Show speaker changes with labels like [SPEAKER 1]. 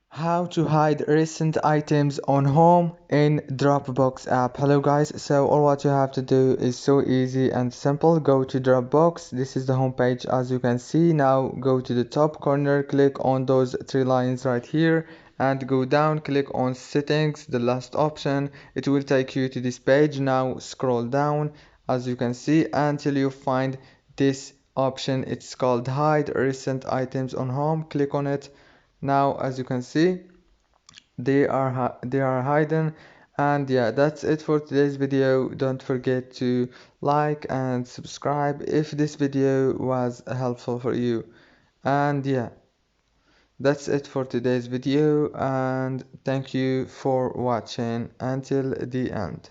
[SPEAKER 1] How to hide recent items on home in Dropbox app. Hello guys, so all what you have to do is so easy and simple. Go to Dropbox. This is the home page as you can see. Now go to the top corner, click on those three lines right here and go down, click on settings, the last option. It will take you to this page. Now scroll down as you can see until you find this option. It's called hide recent items on home. Click on it. Now as you can see, they are hidden. And yeah, that's it for today's video. Don't forget to like and subscribe if this video was helpful for you. And yeah, that's it for today's video, and thank you for watching until the end.